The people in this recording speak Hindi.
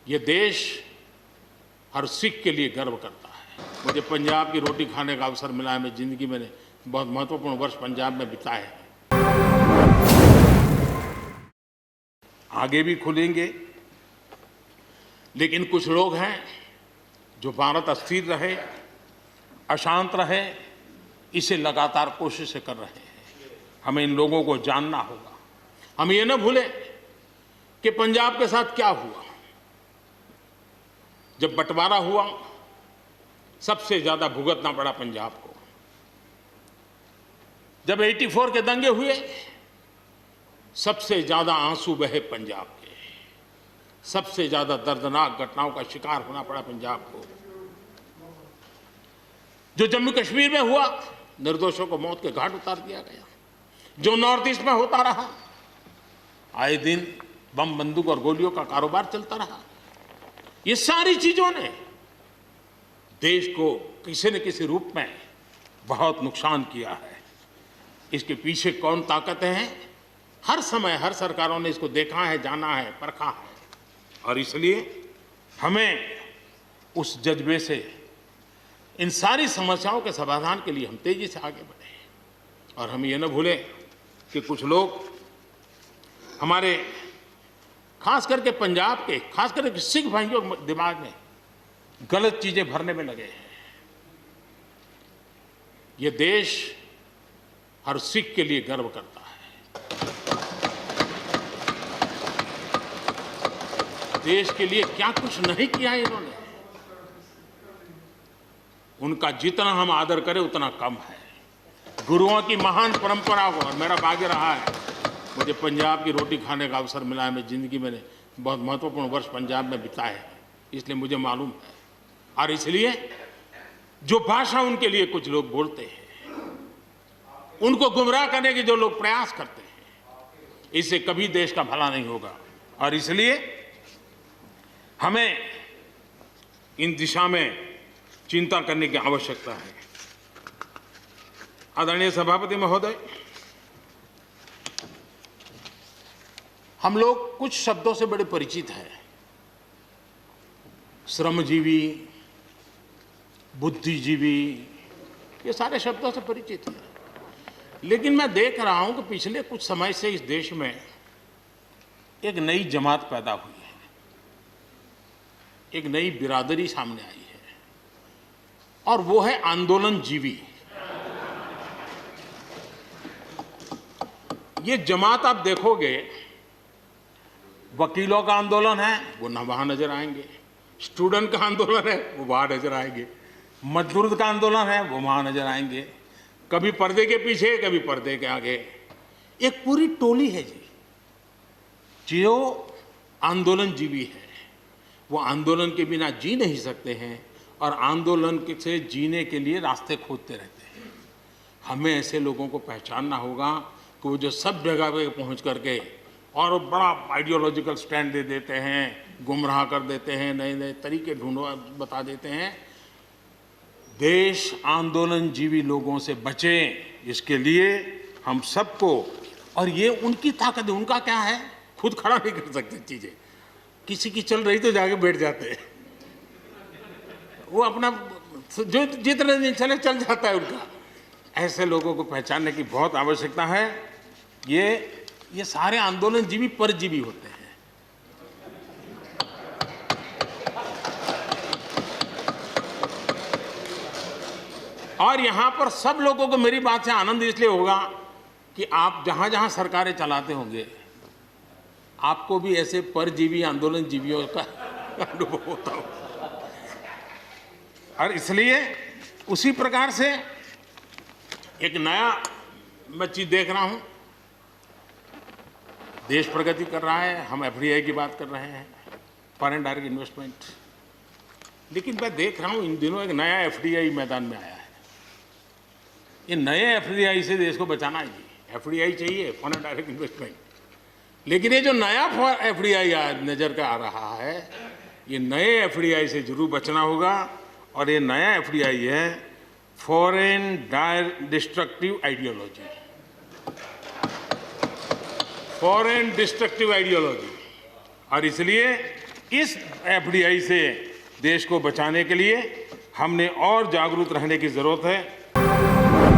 ये देश हर सिख के लिए गर्व करता है। मुझे पंजाब की रोटी खाने का अवसर मिला है। मैं ज़िंदगी में बहुत महत्वपूर्ण वर्ष पंजाब में बिताए हैं। आगे भी खुलेंगे, लेकिन कुछ लोग हैं जो भारत अस्थिर रहे, अशांत रहे, इसे लगातार कोशिशें कर रहे हैं। हमें इन लोगों को जानना होगा। हम ये न भूलें कि पंजाब के साथ क्या हुआ। जब बंटवारा हुआ, सबसे ज्यादा भुगतना पड़ा पंजाब को। जब 84 के दंगे हुए, सबसे ज्यादा आंसू बहे पंजाब के। सबसे ज्यादा दर्दनाक घटनाओं का शिकार होना पड़ा पंजाब को। जो जम्मू कश्मीर में हुआ, निर्दोषों को मौत के घाट उतार दिया गया। जो नॉर्थ ईस्ट में होता रहा, आए दिन बम बंदूक और गोलियों का कारोबार चलता रहा। ये सारी चीजों ने देश को किसी न किसी रूप में बहुत नुकसान किया है। इसके पीछे कौन ताकतें हैं, हर समय हर सरकारों ने इसको देखा है, जाना है, परखा है। और इसलिए हमें उस जज्बे से इन सारी समस्याओं के समाधान के लिए हम तेजी से आगे बढ़े। और हम ये न भूलें कि कुछ लोग हमारे खास करके पंजाब के, खास करके सिख भाइयों के दिमाग में गलत चीजें भरने में लगे हैं। ये देश हर सिख के लिए गर्व करता है। देश के लिए क्या कुछ नहीं किया इन्होंने। उनका जितना हम आदर करें उतना कम है। गुरुओं की महान परंपरा को, और मेरा भाग्य रहा है मुझे पंजाब की रोटी खाने का अवसर मिला है। मैं ज़िंदगी में बहुत महत्वपूर्ण वर्ष पंजाब में बिताए हैं, इसलिए मुझे मालूम है। और इसलिए जो भाषा उनके लिए कुछ लोग बोलते हैं, उनको गुमराह करने के जो लोग प्रयास करते हैं, इससे कभी देश का भला नहीं होगा। और इसलिए हमें इन दिशा में चिंता करने की आवश्यकता है। आदरणीय सभापति महोदय, हम लोग कुछ शब्दों से बड़े परिचित हैं। श्रमजीवी, बुद्धिजीवी, ये सारे शब्दों से परिचित हैं। लेकिन मैं देख रहा हूं कि पिछले कुछ समय से इस देश में एक नई जमात पैदा हुई है, एक नई बिरादरी सामने आई है, और वो है आंदोलनजीवी। ये जमात आप देखोगे, वकीलों का आंदोलन है वो न वहां नजर आएंगे, स्टूडेंट का आंदोलन है वो वहां नजर आएंगे, मजदूर का आंदोलन है वो वहां नजर आएंगे, कभी पर्दे के पीछे, कभी पर्दे के आगे। एक पूरी टोली है जी जो आंदोलनजीवी है। वो आंदोलन के बिना जी नहीं सकते हैं और आंदोलन से जीने के लिए रास्ते खोजते रहते हैं। हमें ऐसे लोगों को पहचानना होगा कि वो जो सब जगह पे पहुंच करके और बड़ा आइडियोलॉजिकल स्टैंड दे देते हैं, गुमराह कर देते हैं, नए नए तरीके ढूंढो बता देते हैं। देश आंदोलनजीवी लोगों से बचे, इसके लिए हम सबको, और ये उनकी ताकत है। उनका क्या है, खुद खड़ा नहीं कर सकते चीजें, किसी की चल रही तो जाके बैठ जाते हैं। वो अपना जो जितने दिन चले चल जाता है उनका। ऐसे लोगों को पहचानने की बहुत आवश्यकता है। ये सारे आंदोलनजीवी परजीवी होते हैं। और यहां पर सब लोगों को मेरी बात से आनंद इसलिए होगा कि आप जहां जहां सरकारें चलाते होंगे, आपको भी ऐसे परजीवी आंदोलनजीवियों का अनुभव होता हो। और इसलिए उसी प्रकार से एक नया मैं चीज देख रहा हूं। देश प्रगति कर रहा है, हम एफडीआई की बात कर रहे हैं, फॉरेन डायरेक्ट इन्वेस्टमेंट। लेकिन मैं देख रहा हूं इन दिनों एक नया एफडीआई मैदान में आया है। ये नए एफडीआई से देश को बचाना है जी। एफडीआई चाहिए, फॉरेन डायरेक्ट इन्वेस्टमेंट। लेकिन ये जो नया एफडीआई नजर का आ रहा है, ये नए एफडीआई से जरूर बचना होगा। और ये नया एफडीआई है foreign destructive ideology, foreign destructive ideology. और इसलिए इस एफडीआई से देश को बचाने के लिए हमने और जागरूक रहने की जरूरत है।